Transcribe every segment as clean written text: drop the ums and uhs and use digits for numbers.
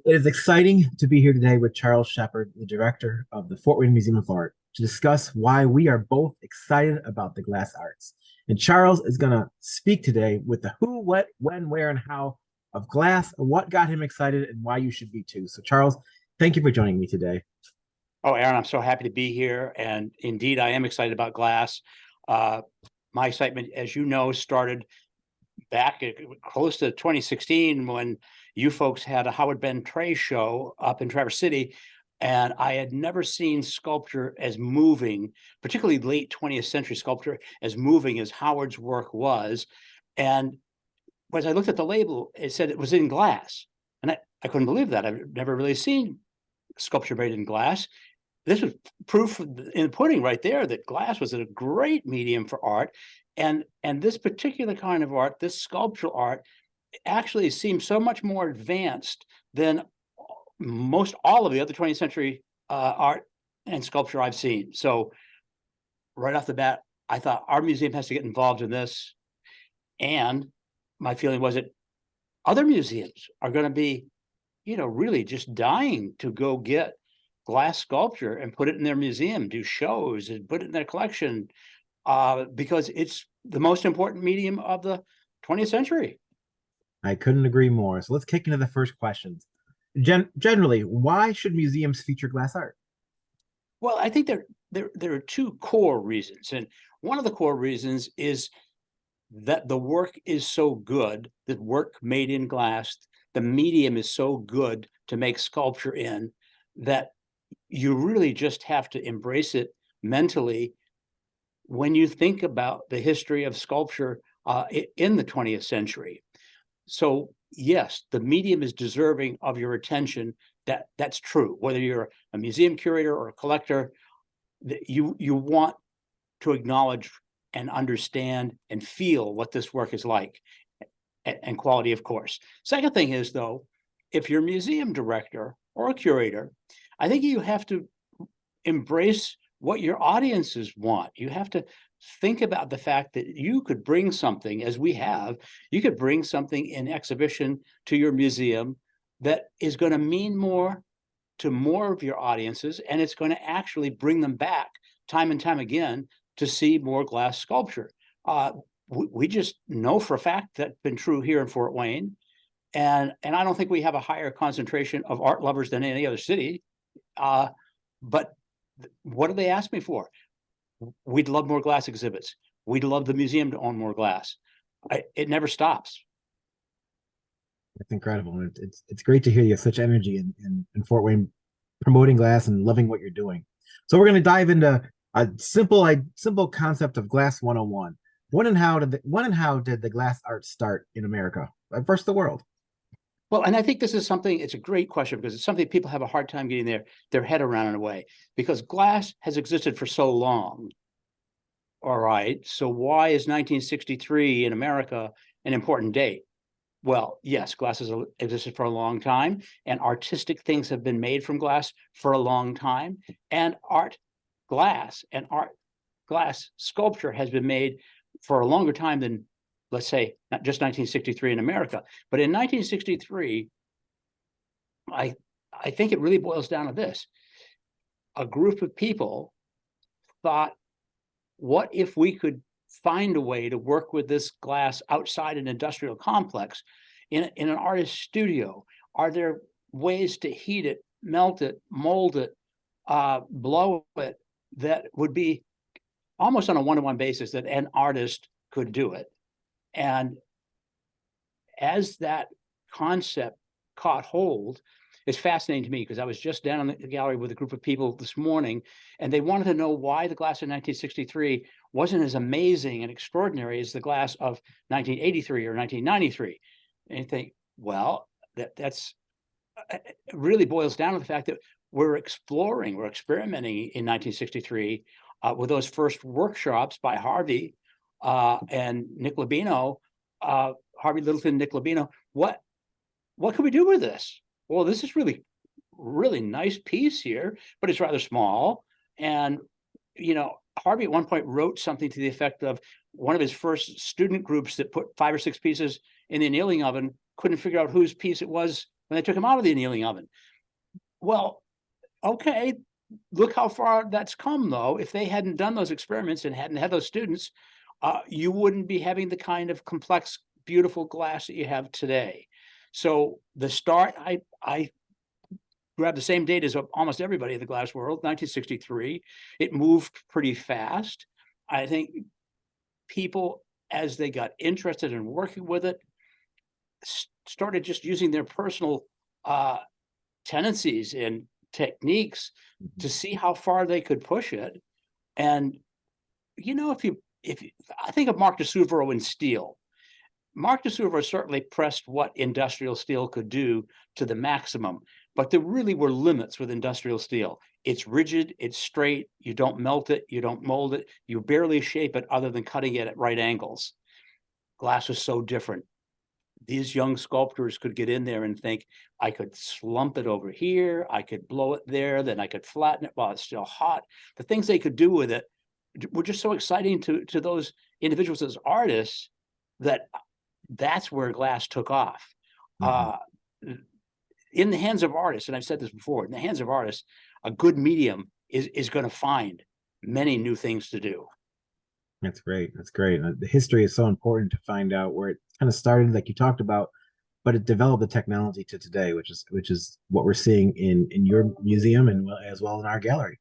It is exciting to be here today with Charles Shepard, the director of the Fort Wayne Museum of Art, to discuss why we are both excited about the glass arts. And Charles is going to speak today with the who, what, when, where, and how of glass, and what got him excited, and why you should be too. So, Charles, thank you for joining me today. Oh, Aaron, I'm so happy to be here. And indeed, I am excited about glass. Uh, my excitement, as you know, started back close to 2016 when you folks had a Howard Ben Trey show up in Traverse City. And I had never seen sculpture as moving, particularly late 20th century sculpture, as moving as Howard's work was. And as I looked at the label, it said it was in glass. And I couldn't believe that. I've never really seen sculpture made in glass. This was proof in the pudding right there that glass was a great medium for art. And this particular kind of art, this sculptural art, actually seems so much more advanced than most all of the other 20th century art and sculpture I've seen. So right off the bat, I thought our museum has to get involved in this. And my feeling was that other museums are going to be, really just dying to go get glass sculpture and put it in their museum, do shows and put it in their collection, because it's the most important medium of the 20th century. I couldn't agree more. So let's kick into the first questions. Generally, why should museums feature glass art? Well, I think there are two core reasons. And one of the core reasons is that the work is so good, the work made in glass, the medium is so good to make sculpture in, that you really just have to embrace it mentally when you think about the history of sculpture in the 20th century. So yes, the medium is deserving of your attention. That's true. Whether you're a museum curator or a collector, you want to acknowledge and understand and feel what this work is like, and quality, of course. Second thing is, though, if you're a museum director or a curator, I think you have to embrace what your audiences want. You have to think about the fact that you could bring something, as we have, you could bring something in exhibition to your museum that is going to mean more to more of your audiences, and it's going to actually bring them back time and time again to see more glass sculpture. We just know for a fact that's been true here in Fort Wayne. And I don't think we have a higher concentration of art lovers than any other city. But what do they ask me for? We'd love more glass exhibits. We'd love the museum to own more glass. It never stops. It's incredible. It's great to hear you have such energy in Fort Wayne promoting glass and loving what you're doing. So we're going to dive into a simple concept of Glass 101. When and how did the glass art start in America? First, the world. Well, and I think this is something, it's a great question because it's something people have a hard time getting their head around in a way, because glass has existed for so long. All right. So why is 1963 in America an important date? Well, yes, glass has existed for a long time, and artistic things have been made from glass for a long time. And art glass sculpture has been made for a longer time than, let's say, not just 1963 in America. But in 1963, I think it really boils down to this. A group of people thought, what if we could find a way to work with this glass outside an industrial complex in an artist's studio? Are there ways to heat it, melt it, mold it, blow it, that would be almost on a one-to-one basis that an artist could do it? And as that concept caught hold, it's fascinating to me because I was just down in the gallery with a group of people this morning, and they wanted to know why the glass in 1963 wasn't as amazing and extraordinary as the glass of 1983 or 1993. And you think, well, that's it really boils down to the fact that we're experimenting in 1963 with those first workshops by Harvey and Nick Labino, Harvey Littleton, Nick Labino. What can we do with this? Well, this is really nice piece here, but it's rather small. And, Harvey at one point wrote something to the effect of one of his first student groups that put 5 or 6 pieces in the annealing oven couldn't figure out whose piece it was when they took him out of the annealing oven. Well, okay, look how far that's come, though. If they hadn't done those experiments and hadn't had those students, you wouldn't be having the kind of complex, beautiful glass that you have today. So the start, I grabbed the same date as almost everybody in the glass world, 1963. It moved pretty fast. I think people, as they got interested in working with it, started just using their personal tendencies and techniques to see how far they could push it. And if I think of Marc de Souvreau in steel, Marc de Souvreau certainly pressed what industrial steel could do to the maximum, but there really were limits with industrial steel. It's rigid, it's straight, you don't melt it, you don't mold it, you barely shape it other than cutting it at right angles. Glass was so different. These young sculptors could get in there and think, I could slump it over here, I could blow it there, then I could flatten it while it's still hot. The things they could do with it were just so exciting to those individuals as artists that's where glass took off. In the hands of artists, and I've said this before, in the hands of artists, a good medium is going to find many new things to do. That's great. That's great. The history is so important to find out where it kind of started, like you talked about, but it developed the technology to today, which is what we're seeing in your museum and as well in our gallery.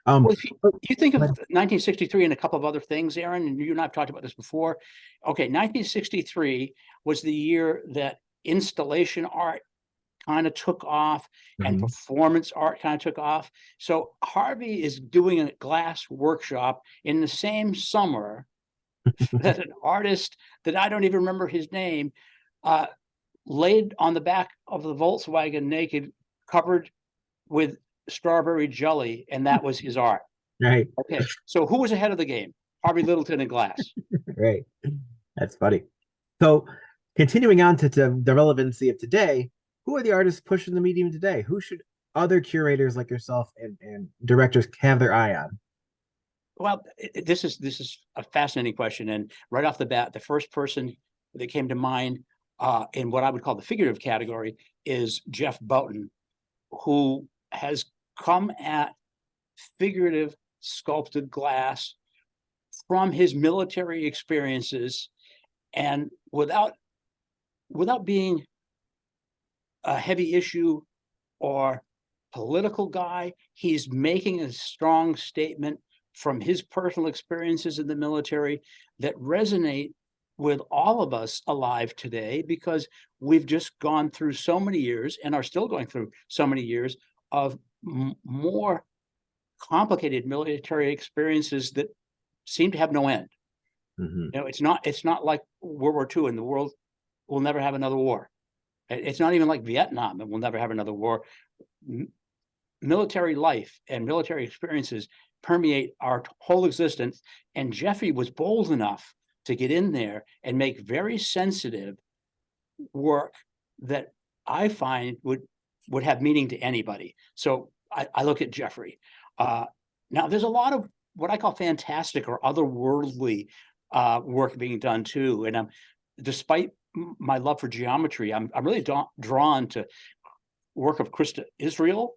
Well, if you think of 1963 and a couple of other things, Aaron, and you and I have talked about this before. Okay, 1963 was the year that installation art kind of took off and performance art kind of took off. So Harvey is doing a glass workshop in the same summer that an artist that I don't even remember his name laid on the back of the Volkswagen naked, covered with strawberry jelly, and that was his art. Right. Okay, so who was ahead of the game? Harvey Littleton and glass. Right. That's funny. So continuing on to the relevancy of today, who are the artists pushing the medium today? Who should other curators like yourself and directors have their eye on? Well, this is a fascinating question, and right off the bat, the first person that came to mind in what I would call the figurative category is Jeff Boughton, who has come at figurative sculpted glass from his military experiences, and without being a heavy issue or political guy, he's making a strong statement from his personal experiences in the military that resonate with all of us alive today, because we've just gone through so many years and are still going through so many years of more complicated military experiences that seem to have no end. It's not like World War II and the world will never have another war. It's not even like Vietnam and we'll never have another war. Military life and military experiences permeate our whole existence. And Jeffrey was bold enough to get in there and make very sensitive work that I find would have meaning to anybody. So I look at Jeffrey. Now, there's a lot of what I call fantastic or otherworldly work being done too. And despite my love for geometry, I'm really drawn to work of Krista Israel,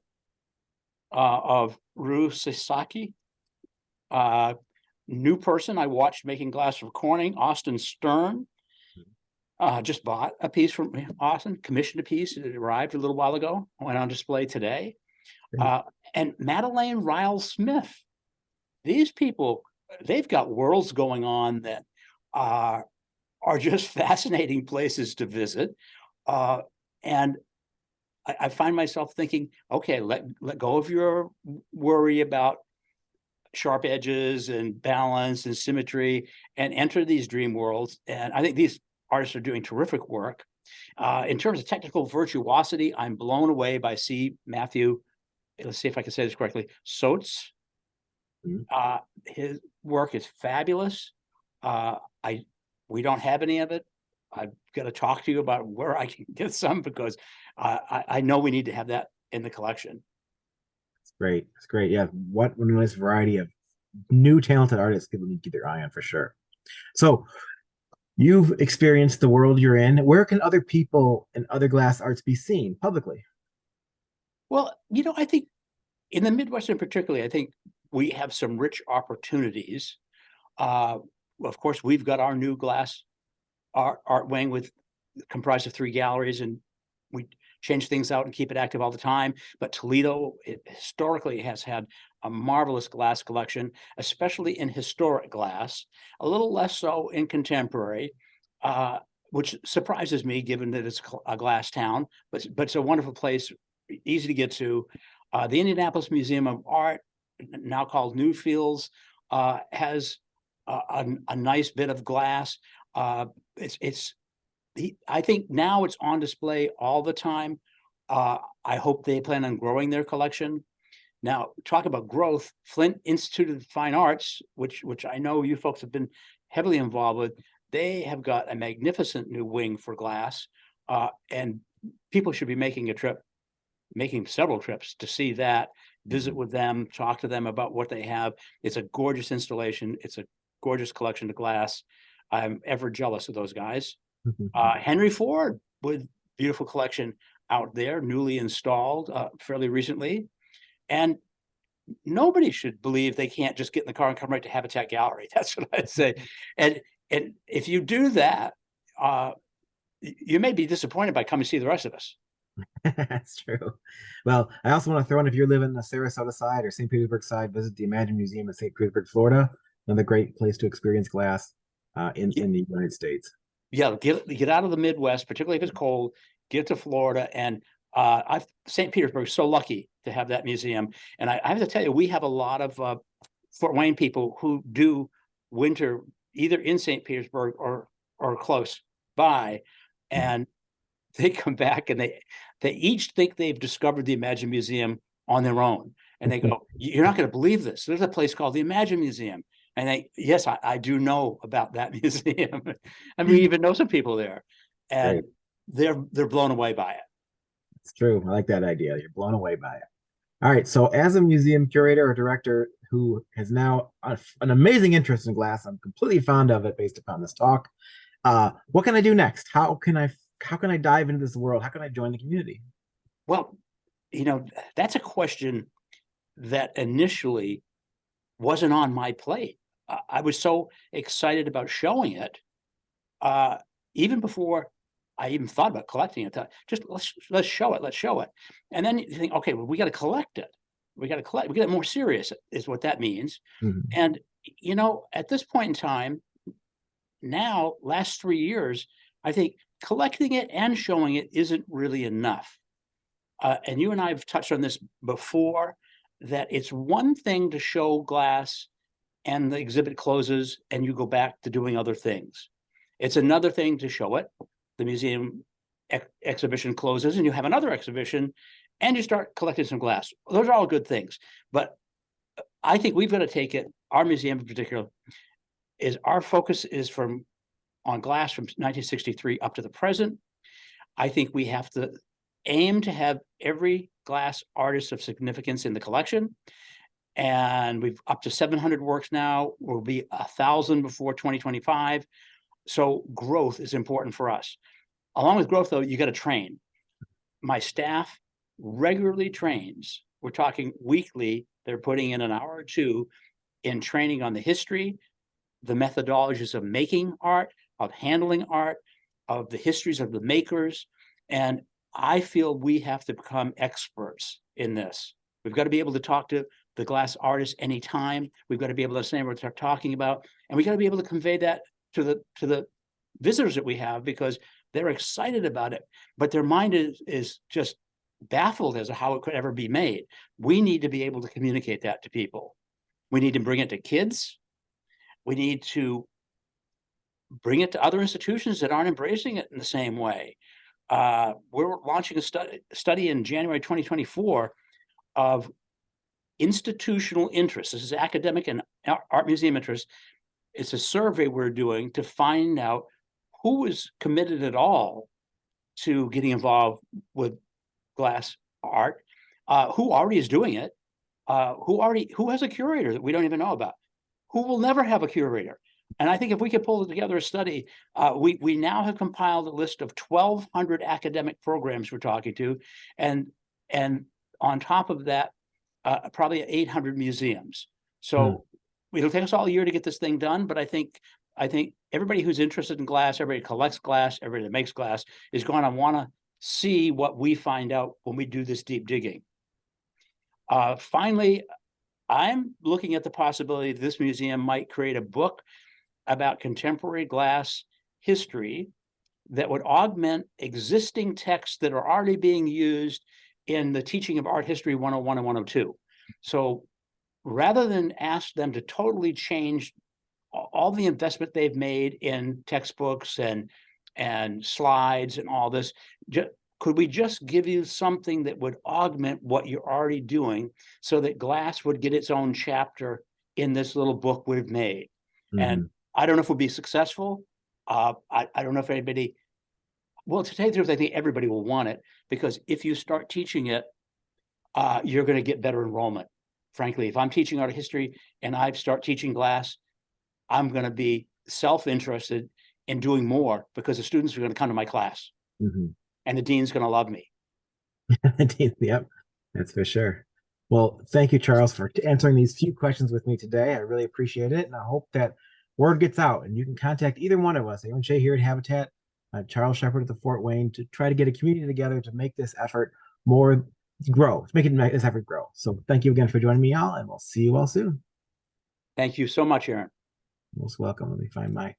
of Ru Sasaki. New person I watched making glass for Corning, Austin Stern. Just bought a piece from Austin, commissioned a piece. It arrived a little while ago, went on display today. And Madeleine Ryle-Smith. These people, they've got worlds going on that are just fascinating places to visit. And I find myself thinking, okay, let go of your worry about sharp edges and balance and symmetry and enter these dream worlds. And I think these artists are doing terrific work. In terms of technical virtuosity, I'm blown away by Matthew, let's see if I can say this correctly, Soates. His work is fabulous. We don't have any of it. I've got to talk to you about where I can get some, because I know we need to have that in the collection. It's great. It's great. Yeah. What a nice variety of new talented artists people need to keep their eye on for sure. So You've experienced the world you're in. Where can other people and other glass arts be seen publicly? Well, I think in the Midwest in particular, I think we have some rich opportunities. Uh, of course, we've got our new glass art wing with comprised of 3 galleries, and we change things out and keep it active all the time. But Toledo historically has had a marvelous glass collection, especially in historic glass, a little less so in contemporary, which surprises me given that it's a glass town, but it's a wonderful place, easy to get to. The Indianapolis Museum of Art, now called Newfields, has a nice bit of glass. It's I think now it's on display all the time. I hope they plan on growing their collection. Now, talk about growth. Flint Institute of Fine Arts, which I know you folks have been heavily involved with, they have got a magnificent new wing for glass, and people should be making several trips to see that, visit with them, talk to them about what they have. It's a gorgeous installation. It's a gorgeous collection of glass. I'm ever jealous of those guys. Henry Ford with beautiful collection out there, newly installed fairly recently. And nobody should believe they can't just get in the car and come right to Habitat Gallery. That's what I'd say. And if you do that, you may be disappointed by coming to see the rest of us. That's true. Well, I also want to throw in, if you're living on the Sarasota side or St. Petersburg side, visit the Imagine Museum in St. Petersburg, Florida. Another great place to experience glass in the United States. Yeah, get out of the Midwest, particularly if it's cold. Get to Florida, and St. Petersburg is so lucky to have that museum. And I have to tell you, we have a lot of Fort Wayne people who do winter either in St. Petersburg or close by, and they come back and they each think they've discovered the Imagine Museum on their own, and they go, "You're not going to believe this. There's a place called the Imagine Museum." And yes, I do know about that museum. I mean, we even know some people there, and they're blown away by it. It's true. I like that idea. You're blown away by it. All right. So, as a museum curator or director who has now an amazing interest in glass, I'm completely fond of it based upon this talk. What can I do next? How can I dive into this world? How can I join the community? Well, that's a question that initially wasn't on my plate. I was so excited about showing it, even before I even thought about collecting it. Just let's show it. And then you think, okay, well, we got to collect it. We got to collect. We get more serious, is what that means. Mhm. And at this point in time, now last 3 years, I think collecting it and showing it isn't really enough. And you and I have touched on this before, that it's one thing to show glass and the exhibit closes and you go back to doing other things. It's another thing to show it, the museum exhibition closes and you have another exhibition and you start collecting some glass. Those are all good things. But I think we've got to take it, our museum in particular, is our focus is on glass from 1963 up to the present. I think we have to aim to have every glass artist of significance in the collection. And we've up to 700 works now. We'll be 1,000 before 2025. So growth is important for us. Along with growth, though, you got to train. My staff regularly trains. We're talking weekly. They're putting in an hour or two in training on the history, the methodologies of making art, of handling art, of the histories of the makers. And I feel we have to become experts in this. We've got to be able to talk to the glass artist anytime. We've got to be able to understand what they're talking about. And we got to be able to convey that to the visitors that we have, because they're excited about it, but their mind is just baffled as to how it could ever be made. We need to be able to communicate that to people. We need to bring it to kids. We need to bring it to other institutions that aren't embracing it in the same way. We're launching a study in January 2024 of institutional interest. This is academic and art museum interest. It's a survey we're doing to find out who is committed at all to getting involved with glass art, who already is doing it, who has a curator that we don't even know about, who will never have a curator. And I think if we could pull together a study, we now have compiled a list of 1,200 academic programs we're talking to, and on top of that, probably 800 museums. So it'll take us all year to get this thing done, but I think everybody who's interested in glass, everybody who collects glass, everybody that makes glass is going to want to see what we find out when we do this deep digging. Finally, I'm looking at the possibility that this museum might create a book about contemporary glass history that would augment existing texts that are already being used in the teaching of art history 101 and 102. So rather than ask them to totally change all the investment they've made in textbooks and slides and all this, could we just give you something that would augment what you're already doing so that glass would get its own chapter in this little book we've made? And I don't know if we'll be successful. I don't know if anybody, well, to tell you the truth, I think everybody will want it, because if you start teaching it, you're going to get better enrollment. Frankly, if I'm teaching art history and I start teaching glass, I'm going to be self-interested in doing more because the students are going to come to my class and the dean's going to love me. Yep, that's for sure. Well, thank you, Charles, for answering these few questions with me today. I really appreciate it. And I hope that word gets out and you can contact either one of us, Aaron Shea here at Habatat, Charles Shepard at the Fort Wayne, to try to get a community together to make this effort more grow, to make this effort grow. So thank you again for joining me, all, and we'll see you all soon. Thank you so much, Aaron. Most welcome. Let me find my